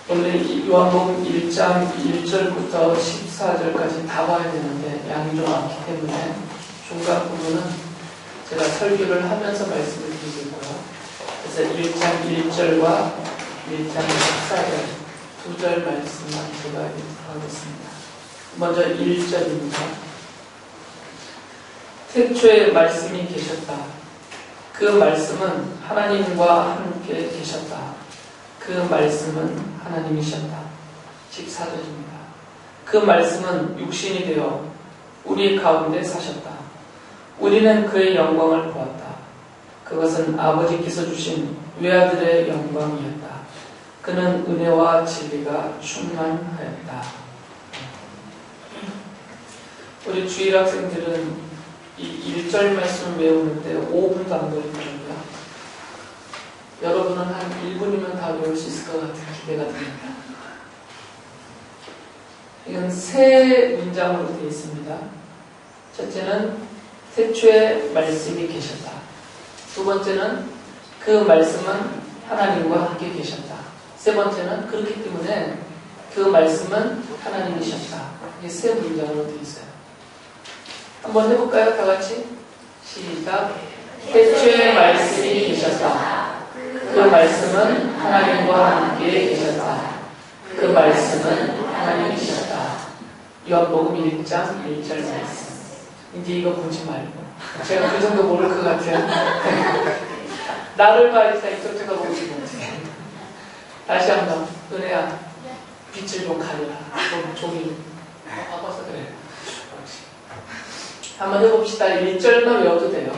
원래 요한복음 1장 1절부터 14절까지 다 봐야 되는데 양이 좀 많기 때문에 중간 부분은 제가 설교를 하면서 말씀을 드리고요. 그래서 1장 1절과 1장 14절 두 절 말씀만 제가 하겠습니다. 먼저 1절입니다. 태초에 말씀이 계셨다. 그 말씀은 하나님과 함께 계셨다. 그 말씀은 하나님이셨다. 14절입니다. 그 말씀은 육신이 되어 우리 가운데 사셨다. 우리는 그의 영광을 보았다. 그것은 아버지께서 주신 외아들의 영광이었다. 그는 은혜와 진리가 충만하였다. 우리 주일 학생들은 이 1절 말씀을 외우는데 5분도 안 걸리더라고요. 여러분은 한 1분이면 다 외울 수 있을 것 같은 기대가 듭니다. 이건 세 문장으로 되어 있습니다. 첫째는 태초에 말씀이 계셨다. 두 번째는 그 말씀은 하나님과 함께 계셨다. 세 번째는 그렇기 때문에 그 말씀은 하나님이셨다. 이게 세 문장으로 되어 있어요. 한번 해볼까요? 다 같이 시작. 태초에 말씀이 계셨다. 그 말씀은 하나님과 함께 계셨다. 그 말씀은 하나님이셨다. 요한복음 1장 1절 말씀. 이제 이거 보지 말고 제가 그 정도 모를 것 같아요. 나를 봐 이상 이쪽 쳐다보지 못해. 다시 한번 은혜야 빛을 좀 가려라. 좀 종이 아파서 그래. 한번 해봅시다. 1절만 외워도 돼요.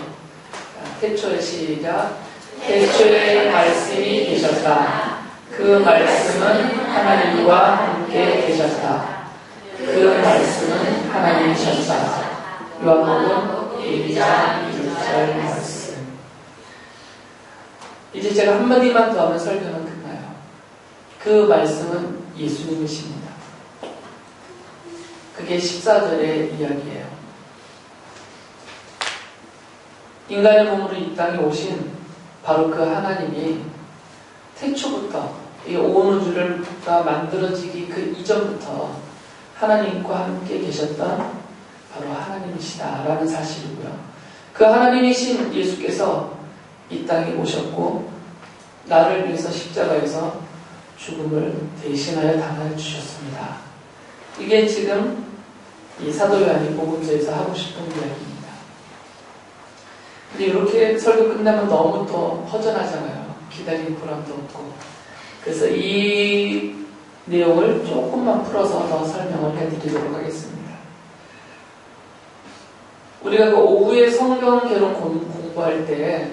태초에 시작. 태초에 말씀이 계셨다. 그 말씀은 하나님과 함께 계셨다. 그 말씀은 하나님이셨다. 요한복음 1장 1절 말씀. 이제 제가 한마디만 더 하면 설교는 끝나요. 그 말씀은 예수님이십니다. 그게 14절의 이야기예요. 인간의 몸으로 이 땅에 오신 바로 그 하나님이 태초부터 이 온 우주가 만들어지기 그 이전부터 하나님과 함께 계셨던 바로 하나님이시다라는 사실이고요. 그 하나님이신 예수께서 이 땅에 오셨고 나를 위해서 십자가에서 죽음을 대신하여 당하여 주셨습니다. 이게 지금 이 사도 요한이 복음서에서 하고 싶은 이야기입니다. 근데 이렇게 설교 끝나면 너무 또 허전하잖아요. 기다리는 보람도 없고. 그래서 이 내용을 조금만 풀어서 더 설명을 해드리도록 하겠습니다. 우리가 그 오후에 성경 개론 공부할 때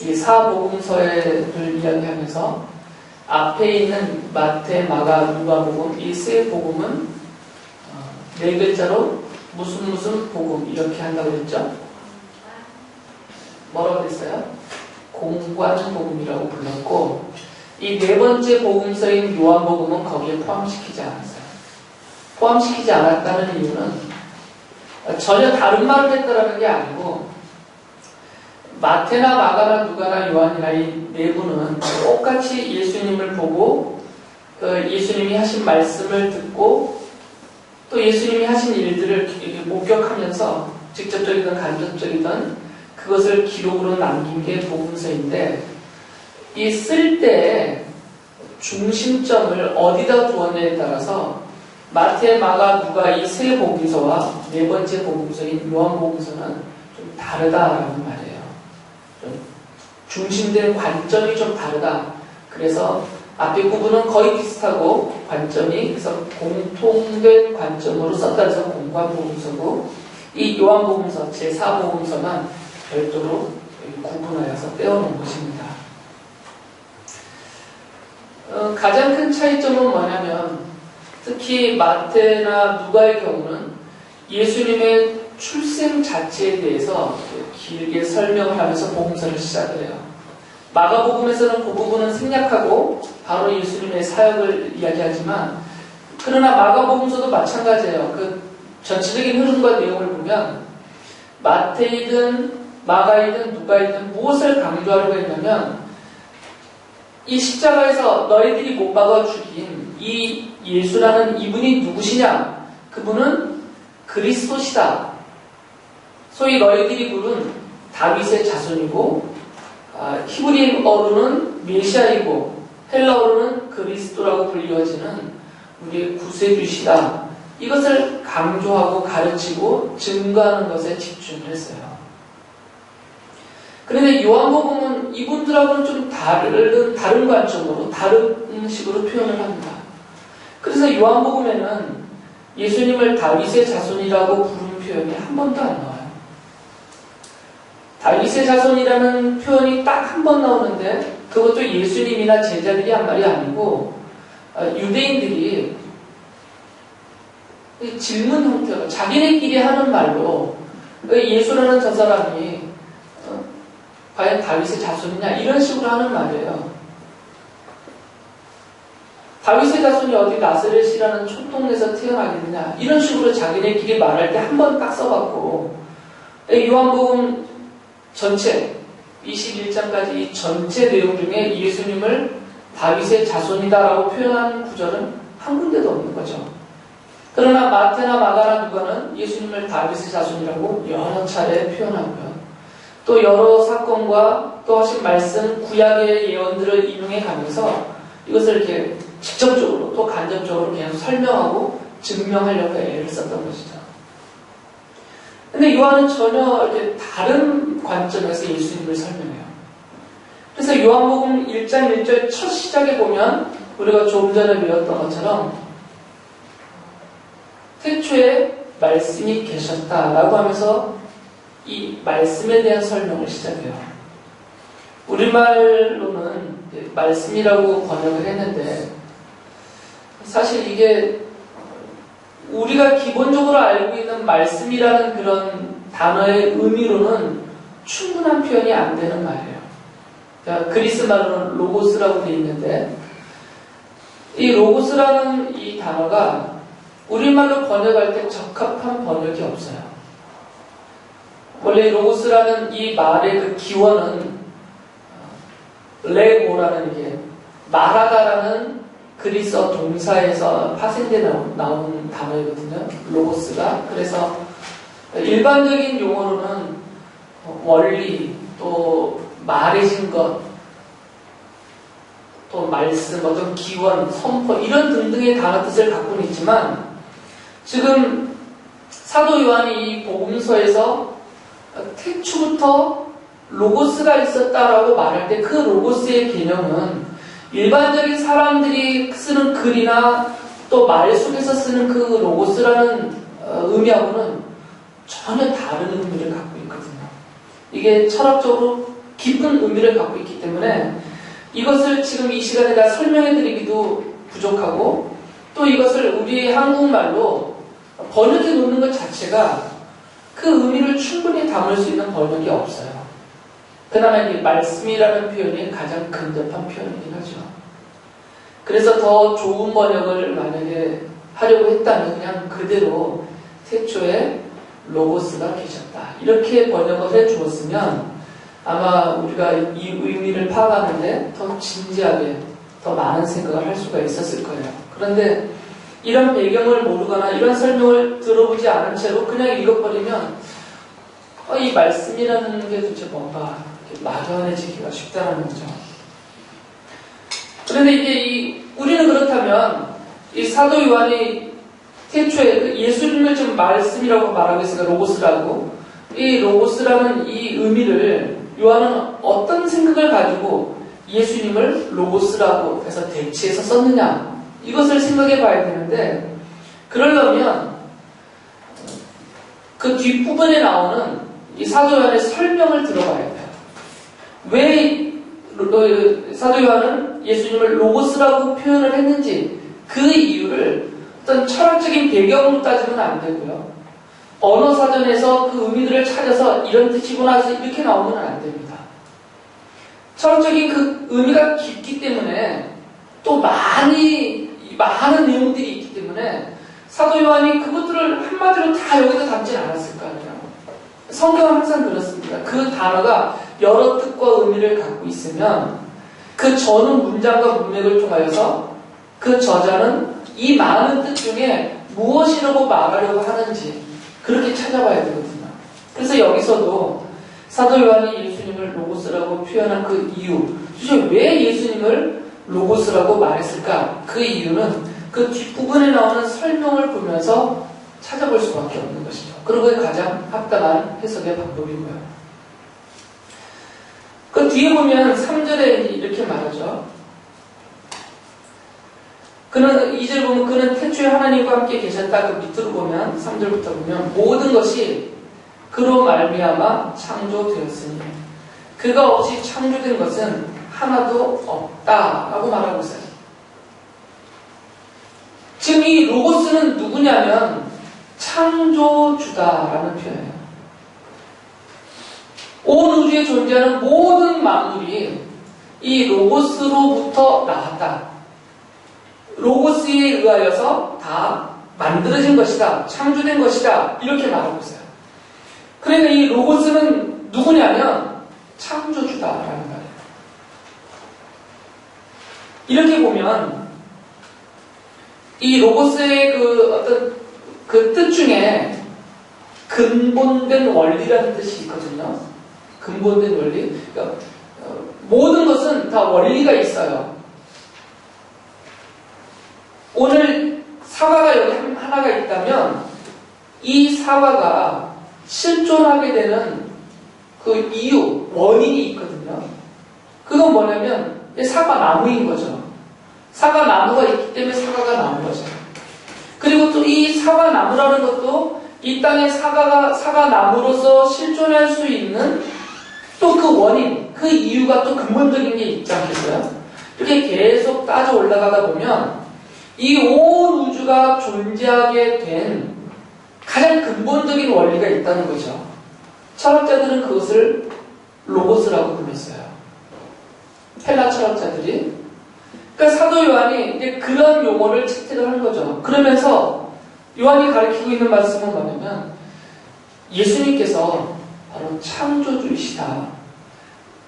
이 사복음서를 이야기하면서 앞에 있는 마태, 마가, 누가복음 이 세 복음은 네 글자로 무슨 복음 이렇게 한다고 했죠? 뭐라고 그랬어요? 공관복음이라고 불렀고 이 네 번째 복음서인 요한복음은 거기에 포함시키지 않았어요. 포함시키지 않았다는 이유는 전혀 다른 말을 했다라는 게 아니고 마태나 마가나 누가나 요한이나 이 네 분은 똑같이 예수님을 보고 그 예수님이 하신 말씀을 듣고 또 예수님이 하신 일들을 목격하면서 직접적이든 간접적이든 그것을 기록으로 남긴 게 복음서인데 이 쓸 때 중심점을 어디다 두었냐에 따라서 마태, 마가, 누가 이 세 복음서와 네 번째 복음서인 요한복음서는 좀 다르다라는 말이에요. 좀 중심된 관점이 좀 다르다. 그래서 앞에 부분은 거의 비슷하고 관점이 그래서 공통된 관점으로 썼다 해서 공관복음서고 이 요한복음서 제4복음서만 별도로 구분하여서 떼어놓은 것입니다. 가장 큰 차이점은 뭐냐면 특히 마태나 누가의 경우는 예수님의 출생 자체에 대해서 길게 설명을 하면서 복음서를 시작을 해요. 마가복음에서는 그 부분은 생략하고 바로 예수님의 사역을 이야기하지만 그러나 마가복음서도 마찬가지예요. 그 전체적인 흐름과 내용을 보면 마태이든 마가이든 누가이든 무엇을 강조하려고 했냐면 이 십자가에서 너희들이 못 박아 죽인 이 예수라는 이분이 누구시냐? 그분은 그리스도시다. 소위 너희들이 부른 다윗의 자손이고 히브리어로는 메시아이고 헬라어로는 그리스도라고 불리워지는 우리의 구세주시다. 이것을 강조하고 가르치고 증거하는 것에 집중을 했어요. 그런데 요한복음은 이분들하고는 좀 다른 관점으로 다른 식으로 표현을 합니다. 그래서 요한복음에는 예수님을 다윗의 자손이라고 부르는 표현이 한 번도 안 나와요. 다윗의 자손이라는 표현이 딱 한 번 나오는데 그것도 예수님이나 제자들이 한 말이 아니고 유대인들이 질문 형태로 자기네끼리 하는 말로 예수라는 저 사람이 과연 다윗의 자손이냐 이런 식으로 하는 말이에요. 다윗의 자손이 어디 나사렛이라는 촌동네에서 태어나겠느냐 이런 식으로 자기네끼리 말할 때 한 번 딱 써봤고 요한복음 전체 21장까지 이 전체 내용 중에 예수님을 다윗의 자손이다라고 표현한 구절은 한 군데도 없는 거죠. 그러나 마태나 마가나 누가는 예수님을 다윗의 자손이라고 여러 차례 표현하고요. 또 여러 사건과 또 하신 말씀, 구약의 예언들을 인용해 가면서 이것을 이렇게 직접적으로 또 간접적으로 계속 설명하고 증명하려고 애를 썼던 것이죠. 근데 요한은 전혀 이렇게 다른 관점에서 예수님을 설명해요. 그래서 요한복음 1장 1절 첫 시작에 보면 우리가 조금 전에 배웠던 것처럼 태초에 말씀이 계셨다라고 하면서 이 말씀에 대한 설명을 시작해요. 우리말로는 말씀이라고 번역을 했는데 사실 이게 우리가 기본적으로 알고 있는 말씀이라는 그런 단어의 의미로는 충분한 표현이 안 되는 말이에요. 그러니까 그리스 말로는 로고스라고 되어 있는데 이 로고스라는 이 단어가 우리말로 번역할 때 적합한 번역이 없어요. 원래 로고스라는 이 말의 그 기원은 레고라는 이게 말하다라는 그리스어 동사에서 파생돼 나온 단어이거든요. 로고스가. 그래서 일반적인 용어로는 원리, 또 말해진 것, 또 말씀, 어떤 기원, 선포 이런 등등의 단어 뜻을 갖고는 있지만 지금 사도 요한이 이 복음서에서 태초부터 로고스가 있었다라고 말할 때 그 로고스의 개념은 일반적인 사람들이 쓰는 글이나 또 말 속에서 쓰는 그 로고스라는 의미하고는 전혀 다른 의미를 갖고 있거든요. 이게 철학적으로 깊은 의미를 갖고 있기 때문에 이것을 지금 이 시간에 다 설명해드리기도 부족하고 또 이것을 우리의 한국말로 번역해 놓는 것 자체가 그 의미를 충분히 담을 수 있는 번역이 없어요. 그나마 이 말씀이라는 표현이 가장 근접한 표현이긴 하죠. 그래서 더 좋은 번역을 만약에 하려고 했다면 그냥 그대로 태초에 로고스가 계셨다. 이렇게 번역을 해 주었으면 아마 우리가 이 의미를 파악하는데 더 진지하게 더 많은 생각을 할 수가 있었을 거예요. 그런데 이런 배경을 모르거나 이런 설명을 들어보지 않은 채로 그냥 읽어버리면 이 말씀이라는 게 도대체 뭔가 막연해지기가 쉽다는 거죠. 그런데 이게 우리는 그렇다면 이 사도 요한이 태초에 예수님을 지금 말씀이라고 말하고 있으니까 로고스라고 이 로고스라는 이 의미를 요한은 어떤 생각을 가지고 예수님을 로고스라고 해서 대치해서 썼느냐 이것을 생각해 봐야 되는데 그러려면 그 뒷부분에 나오는 이 사도 요한의 설명을 들어봐야 돼요. 왜 사도 요한은 예수님을 로고스라고 표현을 했는지 그 이유를 어떤 철학적인 배경으로 따지면 안 되고요. 언어 사전에서 그 의미들을 찾아서 이런 뜻이구나 해서 이렇게 나오면 안 됩니다. 철학적인 그 의미가 깊기 때문에 또 많은 내용들이 있기 때문에 사도 요한이 그것들을 한마디로 다 여기다 담진 않았을 거 아니에요. 성경은 항상 그렇습니다. 그 단어가 여러 뜻과 의미를 갖고 있으면 그 그 저는 문장과 문맥을 통하여서 그 저자는 이 많은 뜻 중에 무엇이라고 말하려고 하는지 그렇게 찾아봐야 되거든요. 그래서 여기서도 사도 요한이 예수님을 로고스라고 표현한 그 이유, 도대체 왜 예수님을 로고스라고 말했을까? 그 이유는 그 뒷부분에 나오는 설명을 보면서 찾아볼 수밖에 없는 것이죠. 그리고 그게 가장 합당한 해석의 방법이고요. 그 뒤에 보면 3절에 이렇게 말하죠. 그는 2절 보면 그는 태초에 하나님과 함께 계셨다. 그 밑으로 보면 3절부터 보면 모든 것이 그로 말미암아 창조되었으니 그가 없이 창조된 것은 하나도 없다라고 말하고 있어요. 지금 이 로고스는 누구냐면 창조주다라는 표현이에요. 온 우주에 존재하는 모든 만물이 이 로고스로부터 나왔다. 로고스에 의하여서 다 만들어진 것이다. 창조된 것이다. 이렇게 말하고 있어요. 그러니까 이 로고스는 누구냐면 창조주다라는 말이에요. 이렇게 보면 이 로고스의 그 어떤 그 뜻 중에 근본된 원리라는 뜻이 있거든요. 근본된 원리. 그러니까 모든 것은 다 원리가 있어요. 오늘 사과가 여기 하나가 있다면 이 사과가 실존하게 되는 그 이유, 원인이 있거든요. 그건 뭐냐면 사과 나무인 거죠. 사과 나무가 있기 때문에 사과가 나온 거죠. 그리고 또 이 사과 나무라는 것도 이 땅에 사과 나무로서 실존할 수 있는 또 그 원인, 그 이유가 또 근본적인 게 있지 않겠어요? 이렇게 계속 따져 올라가다 보면 이 온 우주가 존재하게 된 가장 근본적인 원리가 있다는 거죠. 철학자들은 그것을 로고스라고 불렀어요. 헬라 철학자들이. 그러니까 사도 요한이 이제 그런 용어를 채택을 한 거죠. 그러면서 요한이 가르치고 있는 말씀은 뭐냐면 예수님께서 바로 창조주이시다.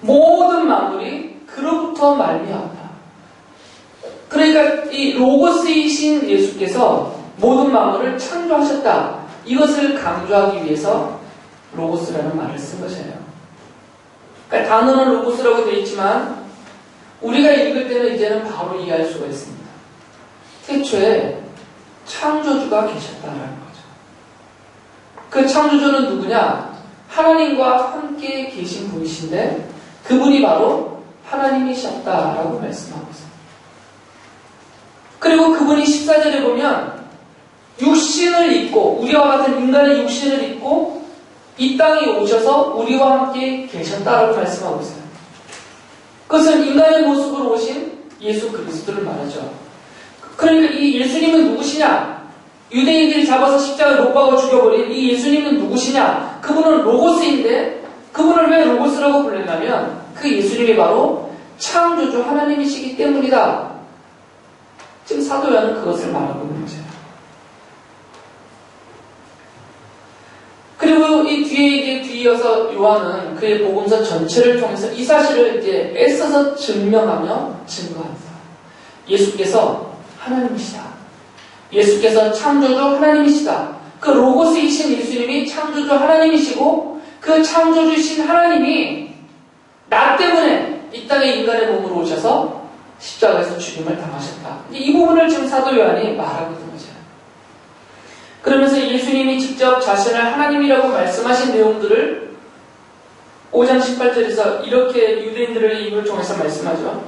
모든 만물이 그로부터 말미암다. 그러니까 이 로고스이신 예수께서 모든 만물을 창조하셨다. 이것을 강조하기 위해서 로고스라는 말을 쓴 것이에요. 그러니까 단어는 로고스라고 되어 있지만 우리가 읽을 때는 이제는 바로 이해할 수가 있습니다. 태초에 창조주가 계셨다라는 거죠. 그 창조주는 누구냐? 하나님과 함께 계신 분이신데 그분이 바로 하나님이셨다라고 말씀하고 있습니다. 그리고 그분이 14절에 보면 육신을 입고 우리와 같은 인간의 육신을 입고 이 땅에 오셔서 우리와 함께 계셨다라고 말씀하고 있어요. 그것은 인간의 모습으로 오신 예수 그리스도를 말하죠. 그러니까 이 예수님은 누구시냐? 유대인들이 잡아서 십자가에 못 박아 죽여버린 이 예수님은 누구시냐? 그분은 로고스인데 그분을 왜 로고스라고 불렀냐면 그 예수님이 바로 창조주 하나님이시기 때문이다. 지금 사도 요한은 그것을 말하고 있는 거죠. 그리고 이 뒤에 뒤이어서 요한은 그의 복음서 전체를 통해서 이 사실을 이제 애써서 증명하며 증거합니다. 예수께서 하나님이시다. 예수께서 창조주 하나님이시다. 그 로고스이신 예수님이 창조주 하나님이시고 그 창조주이신 하나님이 나 때문에 이 땅에 인간의 몸으로 오셔서 십자가에서 죽임을 당하셨다. 이 부분을 지금 사도 요한이 말하고 있는 거죠. 그러면서 예수님이 직접 자신을 하나님이라고 말씀하신 내용들을 5장 18절에서 이렇게 유대인들의 입을 통해서 말씀하죠.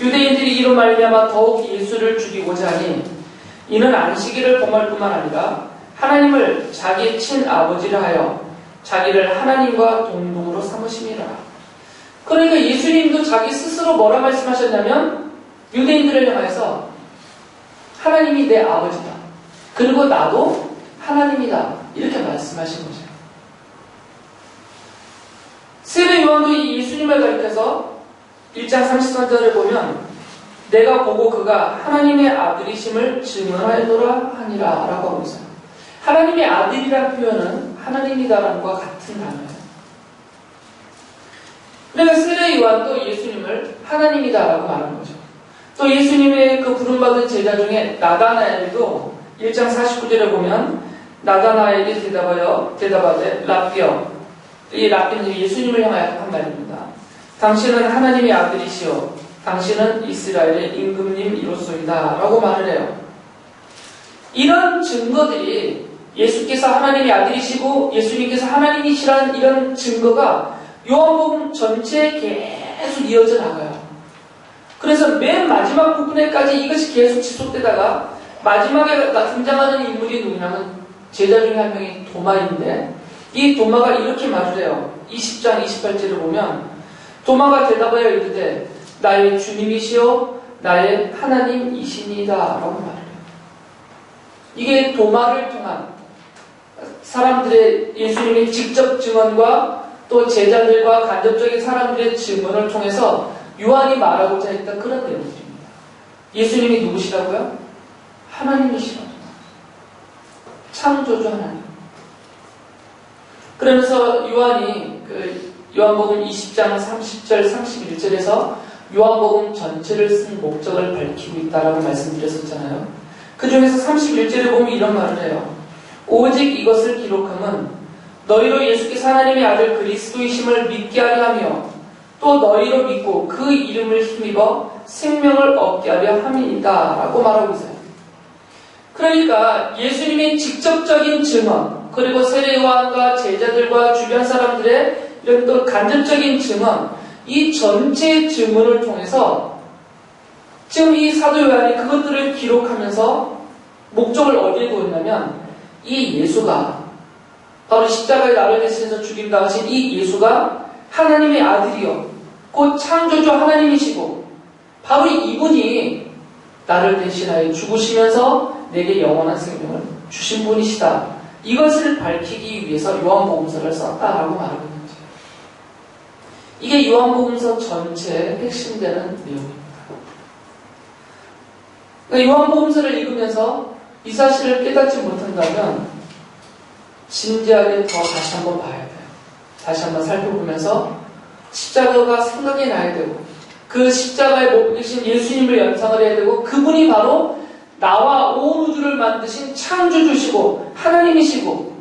유대인들이 이로 말미암아 더욱 예수를 죽이고자 하니 이는 안식일을 범할 뿐만 아니라 하나님을 자기 친아버지라 하여 자기를 하나님과 동등으로 삼으심이라. 그러니까 예수님도 자기 스스로 뭐라 말씀하셨냐면 유대인들을 향해서 하나님이 내 아버지다. 그리고 나도 하나님이다. 이렇게 말씀하신 거죠. 세례 요한도 이 예수님을 가리켜서 1장 33절을 보면 내가 보고 그가 하나님의 아들이심을 증언하노라 하니라 라고 하고 있어요. 하나님의 아들이라는 표현은 하나님이다라는 것과 같은 단어예요. 그러니까 세례 요한도 예수님을 하나님이다라고 말하는 거죠. 또 예수님의 그 부름받은 제자 중에 나다나엘도 1장 49절에 보면 나다나엘이 대답하되 랍비여, 이 랍비는 예수님을 향하여 한 말입니다. 당신은 하나님의 아들이시오, 당신은 이스라엘의 임금님이로소이다 라고 말을 해요. 이런 증거들이 예수께서 하나님의 아들이시고 예수님께서 하나님이시라는 이런 증거가 요한복음 전체에 계속 이어져 나가요. 그래서 맨 마지막 부분에까지 이것이 계속 지속되다가 마지막에 등장하는 인물이 누구냐면 제자 중에 한 명이 도마인데, 이 도마가 이렇게 말을 해요. 20장 28절을 보면 도마가 대답하여 이르되 나의 주님이시오 나의 하나님이시니이다 라고 말을 해요. 이게 도마를 통한 사람들의 예수님의 직접 증언과 또 제자들과 간접적인 사람들의 증언을 통해서 요한이 말하고자 했던 그런 내용들입니다. 예수님이 누구시라고요? 하나님이시라고. 창조주 하나님. 그러면서 요한이 요한복음 20장 30절 31절에서 요한복음 전체를 쓴 목적을 밝히고 있다라고 말씀드렸었잖아요. 그 중에서 31절에 보면 이런 말을 해요. 오직 이것을 기록함은 너희로 예수께서 하나님의 아들 그리스도이심을 믿게 하려 하며 또 너희로 믿고 그 이름을 힘입어 생명을 얻게 하려 함이니이다 라고 말하고 있어요. 그러니까 예수님의 직접적인 증언, 그리고 세례 요한과 제자들과 주변 사람들의 이런 또 간접적인 증언, 이 전체 증언을 통해서 지금 이 사도 요한이 그것들을 기록하면서 목적을 어디에 두었냐면 이 예수가 바로 십자가에 나를 대신해서 죽임당하신 이 예수가 하나님의 아들이요 곧 창조주 하나님이시고 바로 이분이 나를 대신하여 죽으시면서 내게 영원한 생명을 주신 분이시다. 이것을 밝히기 위해서 요한복음서를 썼다라고 말하고 있는 거죠. 이게 요한복음서 전체의 핵심되는 내용입니다. 그러니까 요한복음서를 읽으면서 이 사실을 깨닫지 못한다면 진지하게 더 다시 한번 봐야 돼요. 다시 한번 살펴보면서 십자가가 생각이 나야 되고 그 십자가에 못 박히신 예수님을 연상을 해야 되고 그분이 바로 나와 온 우주를 만드신 창조주시고 하나님이시고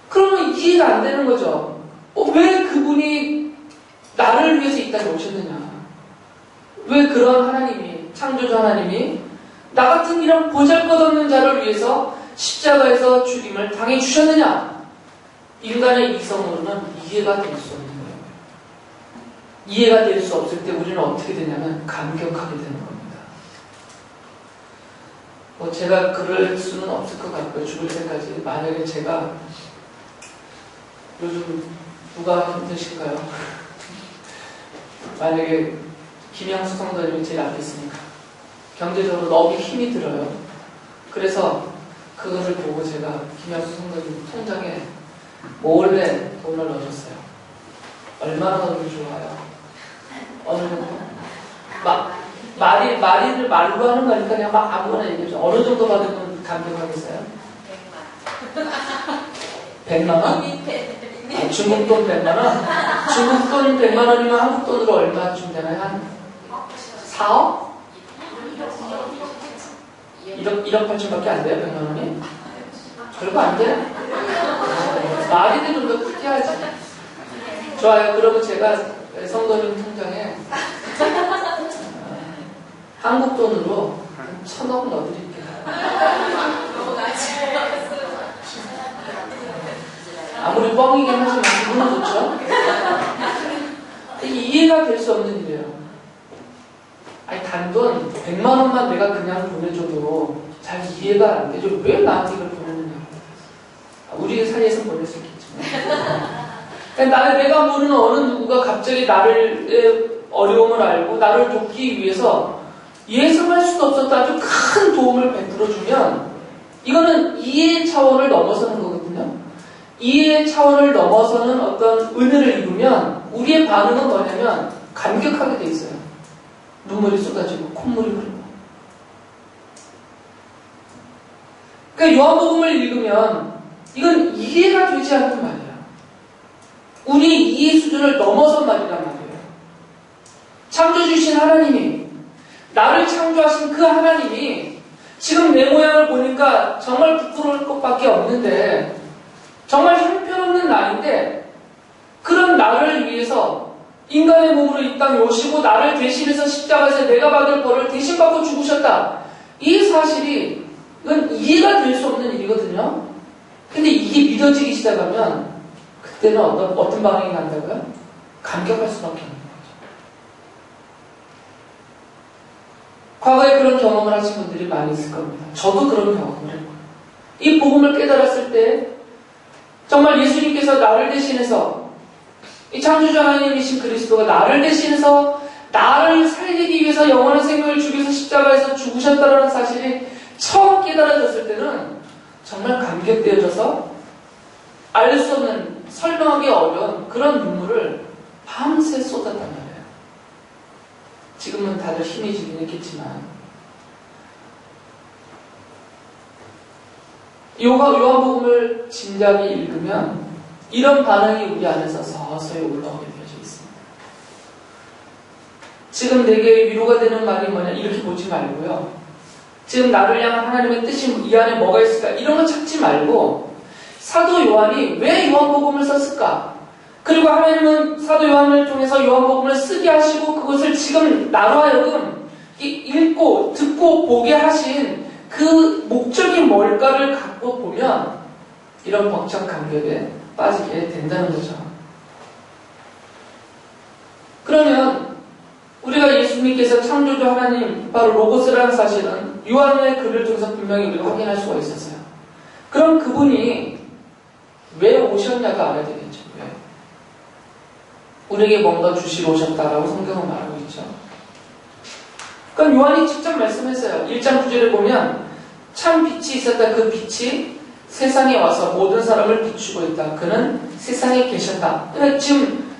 그러면 이해가 안 되는 거죠. 왜 그분이 나를 위해서 이 땅에 오셨느냐. 왜 그런 하나님이 창조주 하나님이 나 같은 이런 보잘것없는 자를 위해서 십자가에서 죽임을 당해주셨느냐. 인간의 이성으로는 이해가 될 수 없는 거예요. 이해가 될 수 없을 때 우리는 어떻게 되냐면 감격하게 되는 겁니다. 제가 그럴 수는 없을 것 같고요. 죽을 때까지. 만약에 제가 요즘 누가 힘드실까요? 만약에 김영수 성도님이 제일 앞에 있으니까 경제적으로 너무 힘이 들어요. 그래서 그것을 보고 제가 김영수 성도님 통장에 몰래 돈을 넣어줬어요. 얼마나 넣으면 좋아요? 어느 정도? 말을 말로 하는 거니까 그냥 막 아무거나 얘기해줘. 어느 정도 받으면 감격하겠어요? 100만 원? 중국 돈 100만 원? 중국 돈 100만 원이면 한국 돈으로 얼마쯤 되나요? 한 4억? 1억 8천밖에 안 돼요? 100만 원이? 별거 안 돼? 말이 좀 더 크게 하지. 좋아요. 그러면 제가 성도님 통장에 한국 돈으로 1,000억 넣어드릴게요. 아무리 뻥이긴 하지만 기분은 좋죠? 이해가 될 수 없는 일이에요. 아니 단돈 100만 원만 내가 그냥 보내줘도 잘 이해가 안 되죠. 왜 나한테 이걸 보내느냐. 우리 사이에서 보낼 수 있겠지만 나는 내가 모르는 어느 누구가 갑자기 나를 어려움을 알고 나를 돕기 위해서 예상할 수도 없었던 아주 큰 도움을 베풀어주면 이거는 이해의 차원을 넘어서는 거거든요. 이해의 차원을 넘어서는 어떤 은혜를 입으면 우리의 반응은 뭐냐면 감격하게 돼 있어요. 눈물이 쏟아지고 콧물이 흐르고. 그러니까 요한복음을 읽으면 이건 이해가 되지 않는 말이에요. 우리 이해 수준을 넘어선 말이란 말이에요. 창조주신 하나님이, 나를 창조하신 그 하나님이 지금 내 모양을 보니까 정말 부끄러울 것밖에 없는데, 정말 형편없는 나인데, 그런 나를 위해서 인간의 몸으로 이 땅에 오시고 나를 대신해서 십자가에서 내가 받을 벌을 대신 받고 죽으셨다. 이 사실이 이건 이해가 될 수 없는 일이거든요. 근데 이게 믿어지기 시작하면 그때는 어떤 반응이 난다고요? 감격할 수밖에 없는 거죠. 과거에 그런 경험을 하신 분들이 많이 있을 겁니다. 저도 그런 경험을 했고요. 이 복음을 깨달았을 때 정말 예수님께서 나를 대신해서, 이 창조주 하나님이신 그리스도가 나를 대신해서 나를 살리기 위해서 영원한 생명을 주기 위해서 십자가에서 죽으셨다는 사실이 처음 깨달아졌을 때는 정말 감격되어져서 알 수 없는, 설명하기 어려운 그런 눈물을 밤새 쏟았단 말이에요. 지금은 다들 힘이 지긴 했겠지만, 요한복음을 진작에 읽으면 이런 반응이 우리 안에서 서서히 올라오게 되어져 있습니다. 지금 내게 위로가 되는 말이 뭐냐, 이렇게 보지 말고요. 지금 나를 향한 하나님의 뜻이 이 안에 뭐가 있을까, 이런 거 찾지 말고, 사도 요한이 왜 요한복음을 썼을까? 그리고 하나님은 사도 요한을 통해서 요한복음을 쓰게 하시고 그것을 지금 나로 하여금 읽고 듣고 보게 하신 그 목적이 뭘까를 갖고 보면 이런 벅찬 감격에 빠지게 된다는 거죠. 그러면 우리가 예수님께서 창조주 하나님, 바로 로고스라는 사실은 요한의 글을 통해서 분명히 우리가 확인할 수가 있었어요. 그럼 그분이 왜 오셨냐가 알아야 되겠죠. 왜? 우리에게 뭔가 주시러 오셨다라고 성경은 말하고 있죠. 그럼 요한이 직접 말씀했어요. 1장 9절에 보면 참 빛이 있었다. 그 빛이 세상에 와서 모든 사람을 비추고 있다. 그는 세상에 계셨다. 그러니까 지금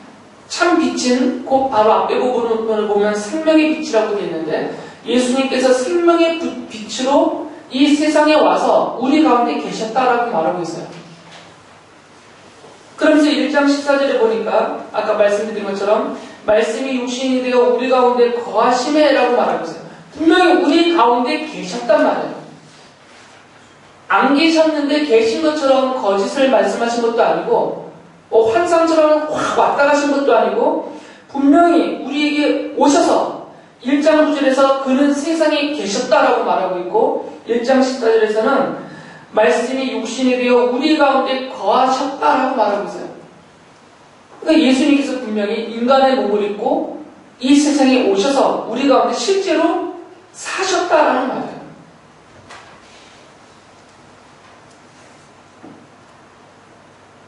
참 빛은 곧 바로 앞에 부분을 보면 생명의 빛이라고 되어 있는데, 예수님께서 생명의 빛으로 이 세상에 와서 우리 가운데 계셨다라고 말하고 있어요. 그러면서 1장 14절에 보니까 아까 말씀드린 것처럼 말씀이 육신이 되어 우리 가운데 거하심에라고 말하고 있어요. 분명히 우리 가운데 계셨단 말이에요. 안 계셨는데 계신 것처럼 거짓을 말씀하신 것도 아니고, 환상처럼 확 왔다 가신 것도 아니고, 분명히 우리에게 오셔서 1장 9절에서 그는 세상에 계셨다라고 말하고 있고, 1장 14절에서는 말씀이 육신이 되어 우리 가운데 거하셨다라고 말하고 있어요. 그러니까 예수님께서 분명히 인간의 몸을 입고 이 세상에 오셔서 우리 가운데 실제로 사셨다라는 말이에요.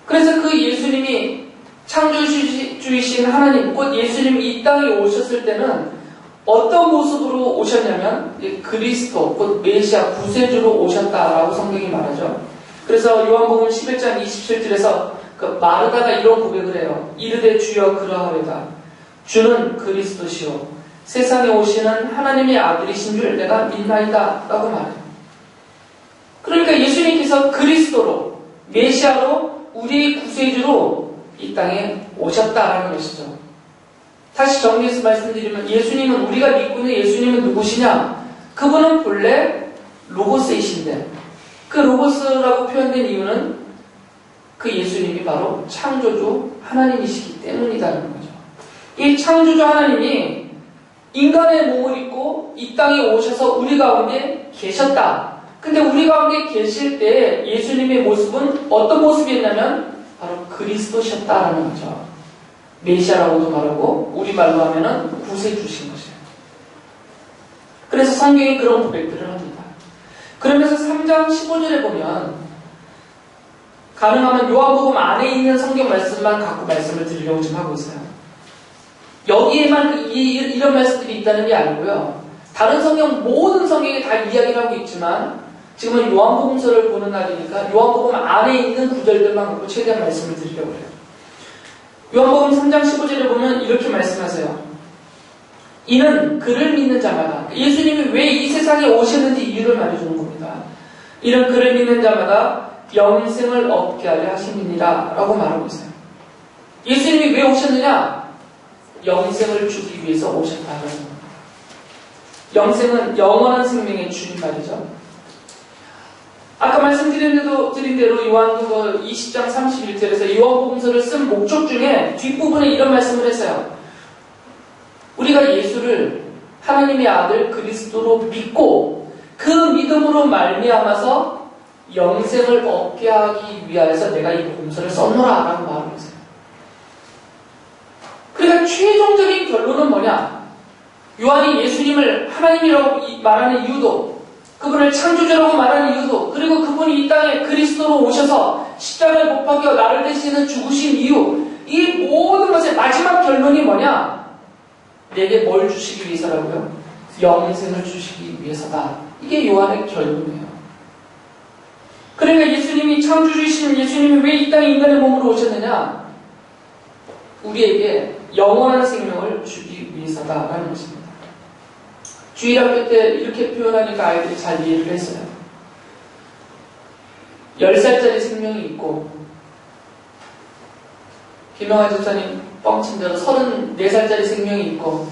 그래서 그 예수님이 창조주이신 하나님, 곧 예수님이 이 땅에 오셨을 때는 어떤 모습으로 오셨냐면 그리스도, 곧 메시아, 구세주로 오셨다라고 성경이 말하죠. 그래서 요한복음 11장 27절에서 그 마르다가 이런 고백을 해요. 이르되 주여 그러하외다. 주는 그리스도시요 세상에 오시는 하나님의 아들이신 줄 내가 믿나이다 라고 말해요. 그러니까 예수님께서 그리스도로, 메시아로, 우리의 구세주로 이 땅에 오셨다라는 것이죠. 다시 정리해서 말씀드리면, 예수님은, 우리가 믿고 있는 예수님은 누구시냐? 그분은 본래 로고스이신데, 그 로고스라고 표현된 이유는 그 예수님이 바로 창조주 하나님이시기 때문이라는 거죠. 이 창조주 하나님이 인간의 몸을 입고 이 땅에 오셔서 우리 가운데 계셨다. 근데 우리 가운데 계실 때 예수님의 모습은 어떤 모습이었냐면 바로 그리스도셨다라는 거죠. 메시아라고도 말하고 우리말로 하면은 구세주신 것이에요. 그래서 성경이 그런 고백들을 합니다. 그러면서 3장 15절에 보면 가능하면 요한복음 안에 있는 성경 말씀만 갖고 말씀을 드리려고 좀 하고 있어요. 여기에만 이런 말씀들이 있다는 게 아니고요. 다른 성경, 모든 성경에 다 이야기를 하고 있지만 지금은 요한복음서를 보는 날이니까 요한복음 안에 있는 구절들만 갖고 최대한 말씀을 드리려고 해요. 요한복음 3장 15절에 보면 이렇게 말씀하세요. 이는 그를 믿는 자마다, 예수님이 왜 이 세상에 오셨는지 이유를 말해주는 겁니다. 이는 그를 믿는 자마다 영생을 얻게 하려 하심이니라 라고 말하고 있어요. 예수님이 왜 오셨느냐? 영생을 주기 위해서 오셨다는 겁니다. 영생은 영원한 생명의 주님 말이죠. 아까 말씀드린 대로 요한복음 20장 31절에서 요한복음서를 쓴 목적 중에 뒷부분에 이런 말씀을 했어요. 우리가 예수를 하나님의 아들 그리스도로 믿고 그 믿음으로 말미암아서 영생을 얻게 하기 위하여서 내가 이 복음서를 썼노라 라고 말을 했어요. 그러니까 최종적인 결론은 뭐냐? 요한이 예수님을 하나님이라고 말하는 이유도, 그분을 창조주라고 말하는 이유도, 그리고 그분이 이 땅에 그리스도로 오셔서 십자가에 못 박여 나를 대신해 죽으신 이유, 이 모든 것의 마지막 결론이 뭐냐? 내게 뭘 주시기 위해서라고요? 영생을 주시기 위해서다. 이게 요한의 결론이에요. 그러니까 예수님이 창조주이신 예수님이 왜 이 땅에 인간의 몸으로 오셨느냐? 우리에게 영원한 생명을 주기 위해서다라는 것입니다. 주일학교 때 이렇게 표현하니까 아이들이 잘 이해를 했어요. 10살짜리 생명이 있고, 김영하 집사님 뻥친 대로 34살짜리 생명이 있고,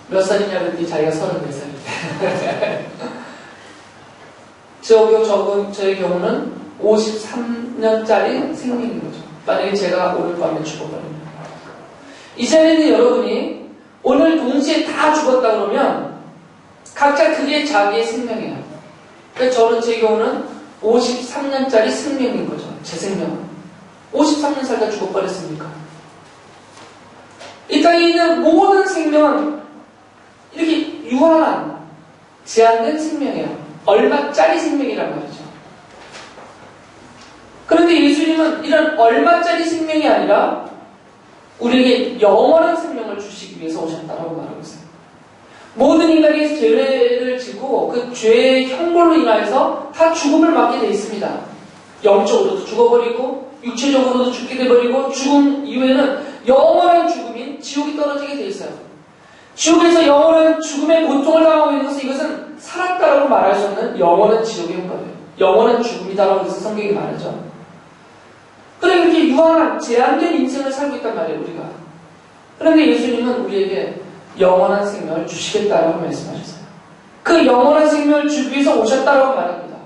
몇 살이냐 그랬더니 자기가 34살이래. 저의 경우는 53년짜리 생명인 거죠. 만약에 제가 오늘 밤에 죽어버리면. 이 자리는 여러분이 오늘 동시에 다 죽었다 그러면 각자 그게 자기의 생명이에요. 그래서 저는 제 경우는 53년짜리 생명인 거죠. 제 생명은. 53년 살다 죽어버렸으니까. 이 땅에 있는 모든 생명은 이렇게 유한한, 제한된 생명이에요. 얼마짜리 생명이란 말이죠. 그런데 예수님은 이런 얼마짜리 생명이 아니라 우리에게 영원한 생명을 주시기 위해서 오셨다라고 말하고 있어요. 모든 인간이 죄를 지고 그 죄의 형벌로 인하여서 다 죽음을 맞게 되어 있습니다. 영적으로도 죽어버리고 육체적으로도 죽게 돼버리고 죽음 이후에는 영원한 죽음인 지옥이 떨어지게 되어 있어요. 지옥에서 영원한 죽음의 고통을 당하고 있는 것은 이것은 살았다라고 말할 수 없는 영원한 지옥의 형벌이에요. 영원한 죽음이다라고 해서 성경이 말하죠. 그러니까 이렇게 유한한 제한된 인생을 살고 있단 말이에요, 우리가. 그런데 예수님은 우리에게 영원한 생명을 주시겠다라고 말씀하셨어요. 그 영원한 생명을 주기 위해서 오셨다라고 말합니다.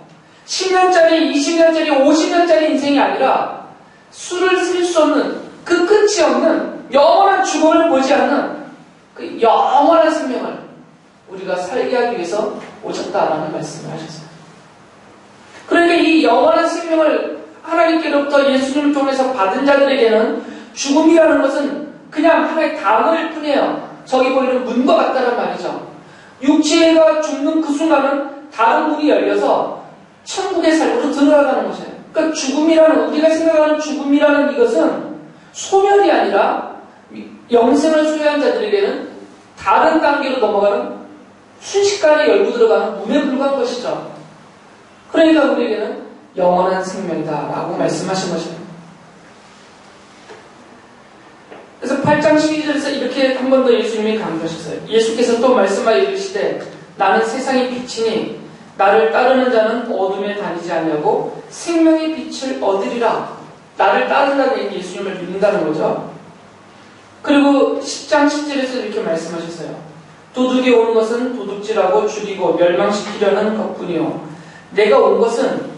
10년짜리, 20년짜리, 50년짜리 인생이 아니라 수를 셀 수 없는 그 끝이 없는 영원한 죽음을 보지 않는 그 영원한 생명을 우리가 살게 하기 위해서 오셨다라는 말씀을 하셨어요. 그러니까 이 영원한 생명을 하나님께로부터 예수님을 통해서 받은 자들에게는 죽음이라는 것은 그냥 하나의 단어일 뿐이에요. 저기 보이는 문과 같다는 말이죠. 육체가 죽는 그 순간은 다른 문이 열려서 천국의 삶으로 들어가는 것이에요. 그러니까 죽음이라는, 우리가 생각하는 죽음이라는 이것은 소멸이 아니라 영생을 소유한 자들에게는 다른 단계로 넘어가는 순식간에 열고 들어가는 문에 불과한 것이죠. 그러니까 우리에게는 영원한 생명이다라고 말씀하신 것입니다. 그래서 8장 12절에서 이렇게 한 번 더 예수님이 강조하셨어요. 예수께서 또 말씀하여 이르시되 나는 세상의 빛이니 나를 따르는 자는 어둠에 다니지 아니하고 생명의 빛을 얻으리라. 나를 따른다는 얘기, 예수님을 믿는다는 거죠. 그리고 10장 10절에서 이렇게 말씀하셨어요. 도둑이 오는 것은 도둑질하고 죽이고 멸망시키려는 것뿐이요 내가 온 것은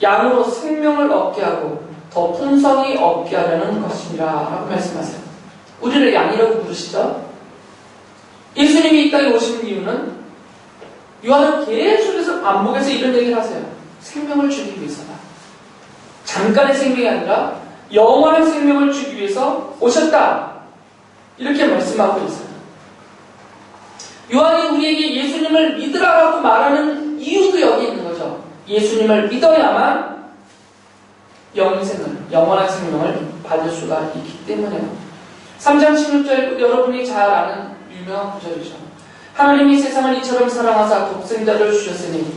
양으로 생명을 얻게 하고 더 풍성히 얻게 하려는 것이니라 라고 말씀하세요. 우리를 양이라고 부르시죠? 예수님이 이 땅에 오신 이유는 요한은 계속해서 반복해서 이런 얘기를 하세요. 생명을 주기 위해서다. 잠깐의 생명이 아니라 영원한 생명을 주기 위해서 오셨다. 이렇게 말씀하고 있어요. 요한이 우리에게 예수님을 믿으라라고 말하는 이유도 여기 있는 거죠. 예수님을 믿어야만 영원한 생명을 받을 수가 있기 때문에요. 3장 16절 여러분이 잘 아는 유명한 구절이죠. 하나님이 세상을 이처럼 사랑하사 독생자를 주셨으니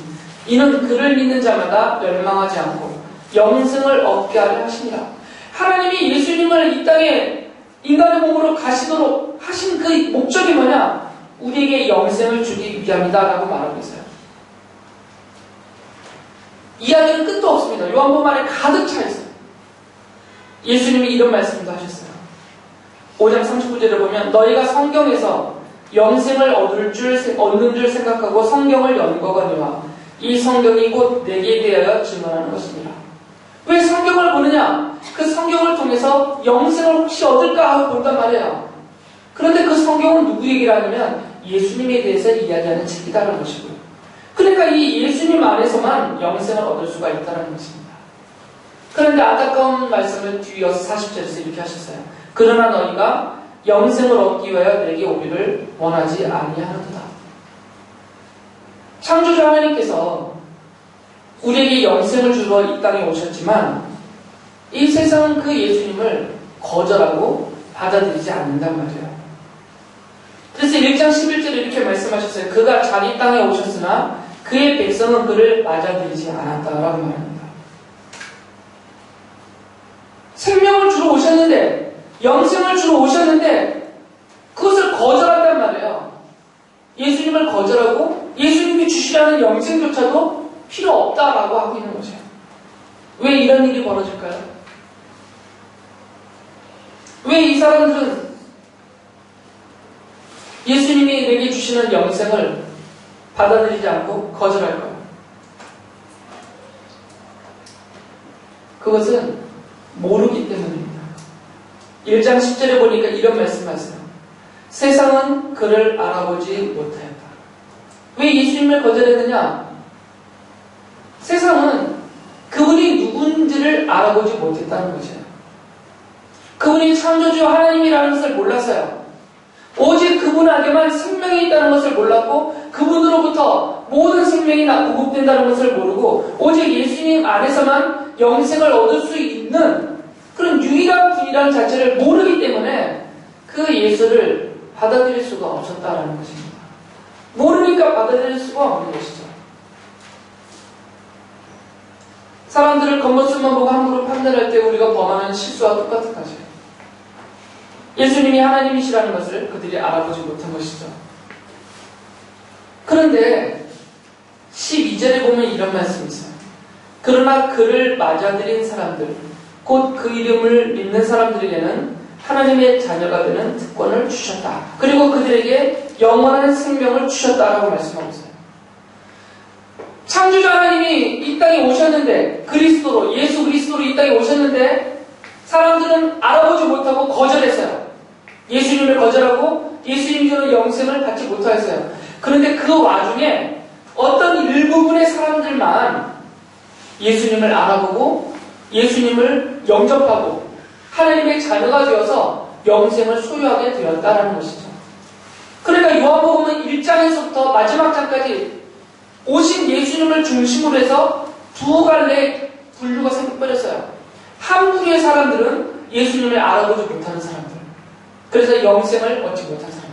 이는 그를 믿는 자마다 멸망하지 않고 영생을 얻게 하려 하시니라. 하나님이 예수님을 이 땅에 인간의 몸으로 가시도록 하신 그 목적이 뭐냐? 우리에게 영생을 주기 위함이다 라고 말하고 있어요. 이야기는 끝도 없습니다. 요한복음 안에 가득 차 있어요. 예수님이 이런 말씀도 하셨어요. 5장 39절에 보면 너희가 성경에서 영생을 얻는 줄 생각하고 성경을 연거거니와 이 성경이 곧 내게 대하여 증언하는 것입니다. 왜 성경을 보느냐? 그 성경을 통해서 영생을 혹시 얻을까 하고 본단 말이에요. 그런데 그 성경은 누구 얘기를 하냐면 예수님에 대해서 이야기하는 책이다라는 것이고요. 그러니까 이 예수님 안에서만 영생을 얻을 수가 있다는 것입니다. 그런데 안타까운 말씀을 뒤이어서 40절에서 이렇게 하셨어요. 그러나 너희가 영생을 얻기 위하여 내게 오기를 원하지 아니하는도다. 창조주 하나님께서 우리에게 영생을 주러 이 땅에 오셨지만 이 세상은 그 예수님을 거절하고 받아들이지 않는단 말이에요. 그래서 1장 11절에 이렇게 말씀하셨어요. 그가 자기 땅에 오셨으나 그의 백성은 그를 맞아들이지 않았다라고 말합니다. 생명을 주러 오셨는데, 영생을 주러 오셨는데 그것을 거절한단 말이에요. 예수님을 거절하고 예수님이 주시라는 영생조차도 필요 없다라고 하고 있는 거죠. 왜 이런 일이 벌어질까요? 왜 이 사람들은 예수님이 내게 주시는 영생을 받아들이지 않고 거절할까요? 그것은 모르기 때문입니다. 1장 10절에 보니까 이런 말씀하세요. 세상은 그를 알아보지 못하였다. 왜 예수님을 거절했느냐? 세상은 그분이 누군지를 알아보지 못했다는 것이에요. 그분이 창조주 하나님이라는 것을 몰라서요. 오직 그분에게만 생명이 있다는 것을 몰랐고 그분으로부터 모든 생명이 공급된다는 것을 모르고 오직 예수님 안에서만 영생을 얻을 수 있는 그런 유일한 분이라는 자체를 모르기 때문에 그 예수를 받아들일 수가 없었다라는 것입니다. 모르니까 받아들일 수가 없는 것이죠. 사람들을 겉모습만 보고 함부로 판단할 때 우리가 범하는 실수와 똑같은 것이에요. 예수님이 하나님이시라는 것을 그들이 알아보지 못한 것이죠. 그런데 12절에 보면 이런 말씀이 있어요. 그러나 그를 맞아들인 사람들, 곧 그 이름을 믿는 사람들에게는 하나님의 자녀가 되는 특권을 주셨다. 그리고 그들에게 영원한 생명을 주셨다라고 말씀하고 있어요. 창조주 하나님이 이 땅에 오셨는데 그리스도로, 예수 그리스도로 이 땅에 오셨는데 사람들은 알아보지 못하고 거절했어요. 예수님을 거절하고 예수님이 주는 영생을 받지 못하였어요. 그런데 그 와중에 어떤 일부분의 사람들만 예수님을 알아보고 예수님을 영접하고 하나님의 자녀가 되어서 영생을 소유하게 되었다는 것이죠. 그러니까 요한복음은 1장에서부터 마지막 장까지 오신 예수님을 중심으로 해서 두 갈래의 분류가 생겨버렸어요. 한 부류의 사람들은 예수님을 알아보지 못하는 사람들, 그래서 영생을 얻지 못한 사람들.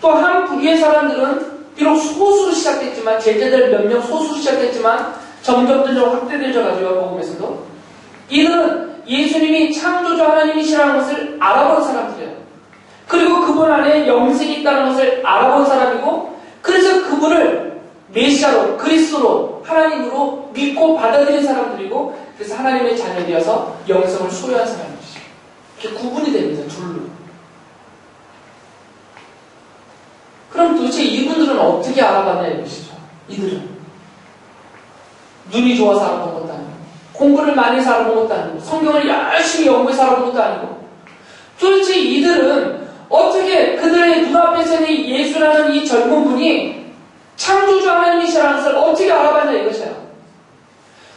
또 한 부류의 사람들은 비록 소수로 시작됐지만, 제자들 몇 명 소수로 시작됐지만 점점 확대되져 가지고 복음에서도 이들은 예수님이 창조주 하나님이시라는 것을 알아본 사람들이에요. 그리고 그분 안에 영생이 있다는 것을 알아본 사람이고, 그래서 그분을 메시아로, 그리스도로, 하나님으로 믿고 받아들인 사람들이고, 그래서 하나님의 자녀 되어서 영생을 소유한 사람이죠. 이렇게 구분이 됩니다. 둘로. 그럼 도대체 이분들은 어떻게 알아봤냐 이것이죠. 이들은 눈이 좋아서 알아본 것도 아니고, 공부를 많이 해서 알아본 것도 아니고, 성경을 열심히 연구해서 알아본 것도 아니고, 도대체 이들은 어떻게 그들의 눈앞에서 있는 예수라는 이 젊은 분이 창조주 하나님이시라는 것을 어떻게 알아봤냐 이것이에요.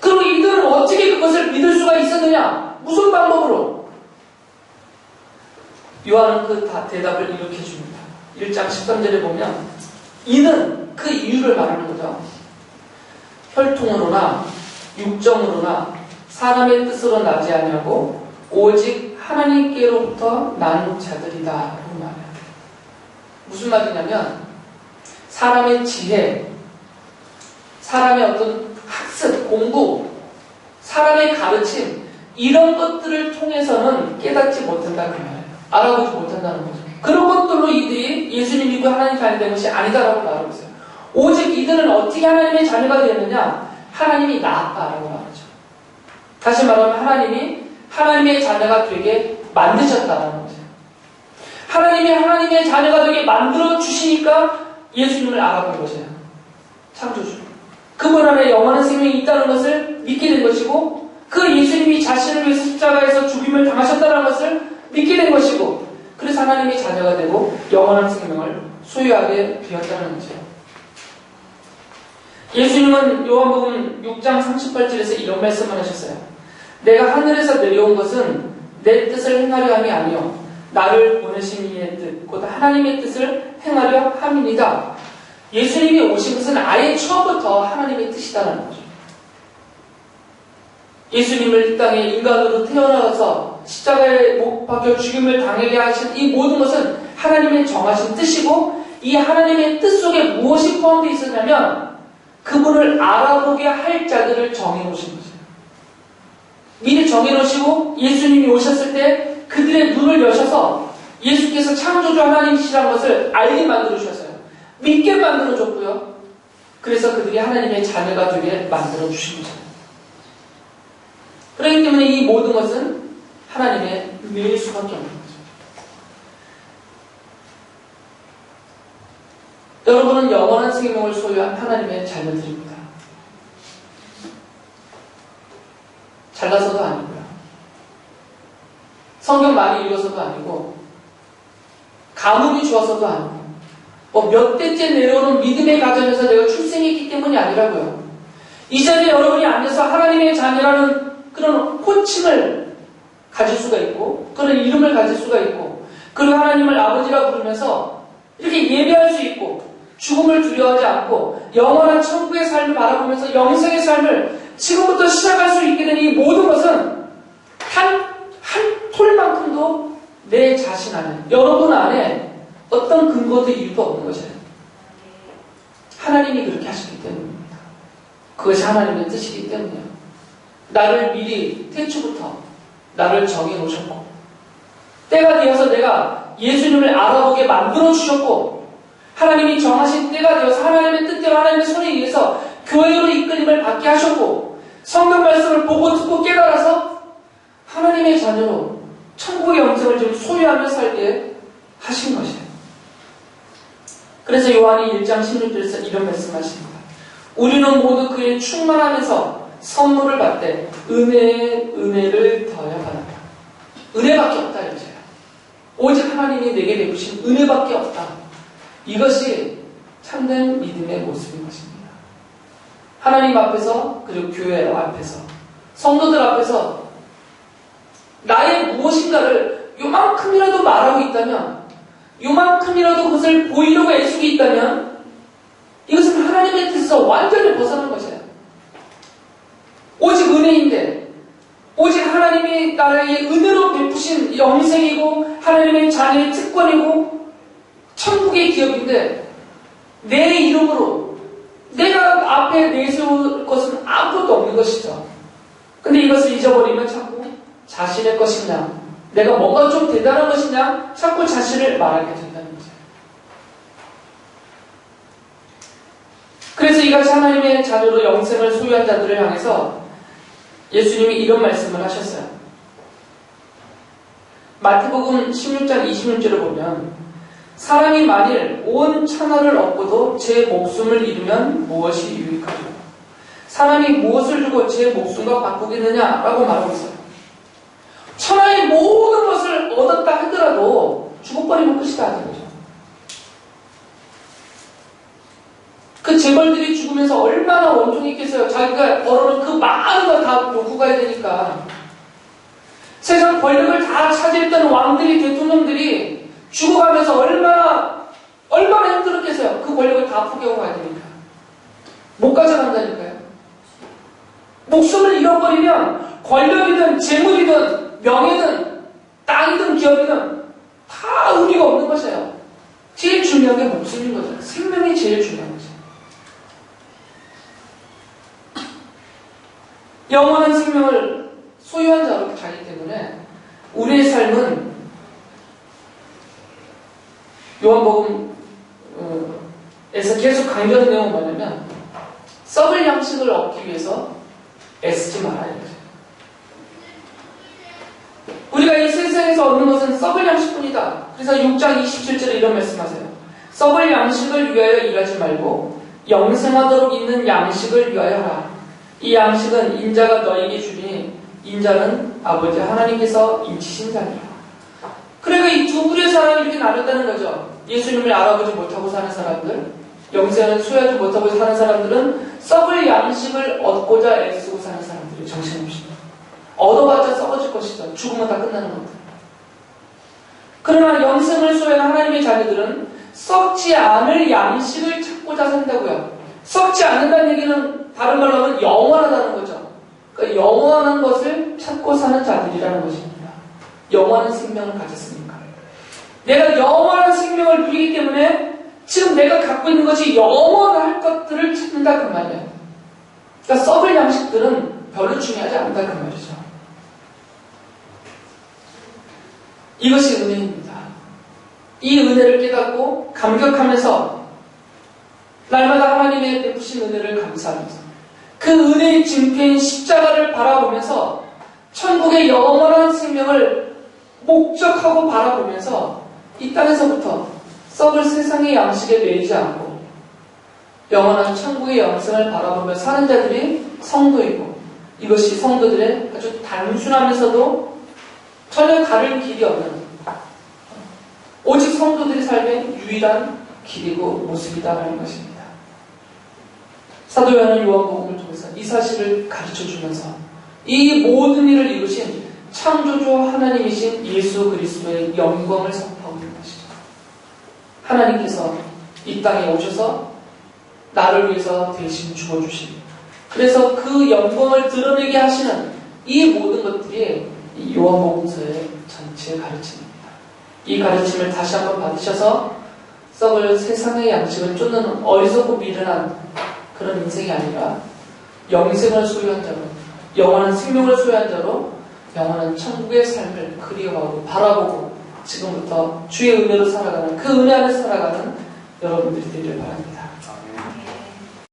그리고 이들은 어떻게 그것을 믿을 수가 있었느냐? 무슨 방법으로? 요한은 그 대답을 이렇게 줍니다. 1장 13절에 보면 이는 그 이유를 말하는 거죠. 혈통으로나 육정으로나 사람의 뜻으로 나지 아니하고 오직 하나님께로부터 난 자들이다 라고 말해요. 무슨 말이냐면 사람의 지혜, 사람의 어떤 학습, 공부, 사람의 가르침, 이런 것들을 통해서는 깨닫지 못한다 그 말이에요. 알아보지 못한다는 거죠. 그런 것들로 이들이 예수님 믿고 하나님 자녀 된 것이 아니다라고 말하고 있어요. 오직 이들은 어떻게 하나님의 자녀가 되었느냐? 하나님이 낳았다라고 말하죠. 다시 말하면 하나님이 하나님의 자녀가 되게 만드셨다라는 거죠. 하나님의 자녀가 되게 만들어 주시니까 예수님을 알아본 것이에요. 창조주. 그분 안에 영원한 생명이 있다는 것을 믿게 된 것이고, 그 예수님이 자신을 위해서 십자가에서 죽임을 당하셨다는 것을 믿게 된 것이고, 그래서 하나님의 자녀가 되고 영원한 생명을 소유하게 되었다는 거죠. 예수님은 요한복음 6장 38절에서 이런 말씀을 하셨어요. 내가 하늘에서 내려온 것은 내 뜻을 행하려 함이 아니요 나를 보내신 이의 뜻, 곧 하나님의 뜻을 행하려 함이니이다. 예수님이 오신 것은 아예 처음부터 하나님의 뜻이다라는 거죠. 예수님을 이 땅에 인간으로 태어나서 십자가에 못 박혀 죽임을 당하게 하신 이 모든 것은 하나님의 정하신 뜻이고, 이 하나님의 뜻 속에 무엇이 포함되어 있었냐면 그분을 알아보게 할 자들을 정해놓으신 거죠. 미리 정해놓으시고 예수님이 오셨을 때 그들의 눈을 여셔서 예수께서 창조주 하나님이시라는 것을 알게 만들어주셨어요. 믿게 만들어줬고요. 그래서 그들이 하나님의 자녀가 되게 만들어주신 거죠. 그렇기 때문에 이 모든 것은 하나님의 은혜일 수밖에 없는 거죠. 여러분은 영원한 생명을 소유한 하나님의 자녀들입니다. 잘나서도 아니고요. 성경 많이 읽어서도 아니고, 가문이 좋아서도 아니고, 몇 대째 내려오는 믿음의 가정에서 내가 출생했기 때문이 아니라고요. 이 자리에 여러분이 앉아서 하나님의 자녀라는 그런 호칭을 가질 수가 있고, 그런 이름을 가질 수가 있고, 그리고 하나님을 아버지라 부르면서 이렇게 예배할 수 있고, 죽음을 두려워하지 않고 영원한 천국의 삶을 바라보면서 영생의 삶을 지금부터 시작할 수 있게 된 이 모든 것은 한 톨만큼도 내 자신 안에, 여러분 안에 어떤 근거도 이유도 없는 것이에요. 하나님이 그렇게 하셨기 때문입니다. 그것이 하나님의 뜻이기 때문이에요. 나를 미리 태초부터 나를 정해놓으셨고, 때가 되어서 내가 예수님을 알아보게 만들어주셨고, 하나님이 정하신 때가 되어서 하나님의 뜻대로 하나님의 손에 의해서 교회로 이끌림을 받게 하셨고, 성경 말씀을 보고 듣고 깨달아서 하나님의 자녀로 천국의 영생을 좀 소유하며 살게 하신 것이에요. 그래서 요한이 1장 16절에서 이런 말씀하십니다. 우리는 모두 그의 충만하면서 선물을 받되 은혜에 은혜를 더하여 받았다. 은혜밖에 없다 이거죠. 오직 하나님이 내게 베푸신 은혜밖에 없다. 이것이 참된 믿음의 모습인 것입니다. 하나님 앞에서, 그리고 교회 앞에서, 성도들 앞에서 나의 무엇인가를 요만큼이라도 말하고 있다면, 요만큼이라도 그것을 보이려고 애쓰고 있다면, 이것은 하나님의 뜻에서 완전히 벗어난 것이에요. 오직 은혜인데, 오직 하나님이 나라의 은혜로 베푸신 영생이고 하나님의 자녀의 특권이고 천국의 기업인데, 내 이름으로 내가 앞에 내세울 것은 아무것도 없는 것이죠. 근데 이것을 잊어버리면 자꾸 자신의 것이냐, 내가 뭔가 좀 대단한 것이냐, 자꾸 자신을 말하게 된다는 거죠. 그래서 이같이 하나님의 자녀로 영생을 소유한 자들을 향해서 예수님이 이런 말씀을 하셨어요. 마태복음 16장 26절을 보면, 사람이 만일 온 천하를 얻고도 제 목숨을 잃으면 무엇이 유익하죠? 사람이 무엇을 주고 제 목숨과 바꾸겠느냐라고 말하고 있어요. 천하의 모든 것을 얻었다 하더라도 죽어버리면 끝이다 하는 거죠. 그 재벌들이 죽으면서 얼마나 원통했겠어요. 자기가 벌어놓은 그 많은 걸 다 놓고 가야 되니까. 세상 권력을 다 차지했던 왕들이, 대통령들이 죽어가면서 얼마나 힘들었겠어요. 그 권력을 다 포기하고 가야 되니까. 못 가져간다니까요. 목숨을 잃어버리면 권력이든 재물이든 명예든 땅이든 기업이든 다 의미가 없는 것이에요. 제일 중요한 게 목숨인 거죠. 생명이 제일 중요한 거죠. 영원한 생명을 소유한 자로 자기 때문에 우리의 삶은 요한복음에서 계속 강조하는 내용은 뭐냐면, 썩을 양식을 얻기 위해서 애쓰지 말아야 돼요. 우리가 이 세상에 세상에서 얻는 것은 썩을 양식뿐이다. 그래서 6장 27절에 이런 말씀하세요. 썩을 양식을 위하여 일하지 말고 영생하도록 있는 양식을 위하여 하라. 이 양식은 인자가 너에게 주리니 인자는 아버지 하나님께서 인치신 자니라. 그러니까 이 두 부류의 사람이 이렇게 나눴다는 거죠. 예수님을 알아보지 못하고 사는 사람들, 영생을 소유하지 못하고 사는 사람들은 썩을 양식을 얻고자 애쓰고 사는 사람들이 정신없이 얻어봤자 썩어질 것이죠. 죽으면 다 끝나는 것들. 그러나 영생을 소유하는 하나님의 자녀들은 썩지 않을 양식을 찾고자 산다고요. 썩지 않는다는 얘기는 다른 말로 하면 영원하다는 거죠. 그러니까 영원한 것을 찾고 사는 자들이라는 것입니다. 영원한 생명을 가졌으니까. 내가 영원한 생명을 누리기 때문에 지금 내가 갖고 있는 것이 영원할 것들을 찾는다 그 말이에요. 그러니까 썩을 양식들은 별로 중요하지 않다 그 말이죠. 이것이 은혜입니다. 이 은혜를 깨닫고 감격하면서 날마다 하나님의 베푸신 은혜를 감사하면서 그 은혜의 징표인 십자가를 바라보면서 천국의 영원한 생명을 목적하고 바라보면서 이 땅에서부터 썩을 세상의 양식에 매이지 않고 영원한 천국의 영생을 바라보며 사는 자들이 성도이고, 이것이 성도들의 아주 단순하면서도 전혀 다른 길이 없는 오직 성도들의 삶의 유일한 길이고 모습이다라는 것입니다. 사도 요한은 요한복음을 통해서 이 사실을 가르쳐주면서 이 모든 일을 이루신 창조주 하나님이신 예수 그리스도의 영광을 선포하고 있는 것이죠. 하나님께서 이 땅에 오셔서 나를 위해서 대신 죽어주신, 그래서 그 영광을 드러내게 하시는 이 모든 것들이 이 요한복음서의 전체 가르침입니다. 이 가르침을 다시 한번 받으셔서 썩을 세상의 양식을 쫓는 어리석고 미련한 그런 인생이 아니라 영생을 소유한 자로, 영원한 생명을 소유한 자로 영원한 천국의 삶을 그리워하고 바라보고 지금부터 주의 은혜로 살아가는, 그 은혜 안에 살아가는 여러분들이 되기를 바랍니다.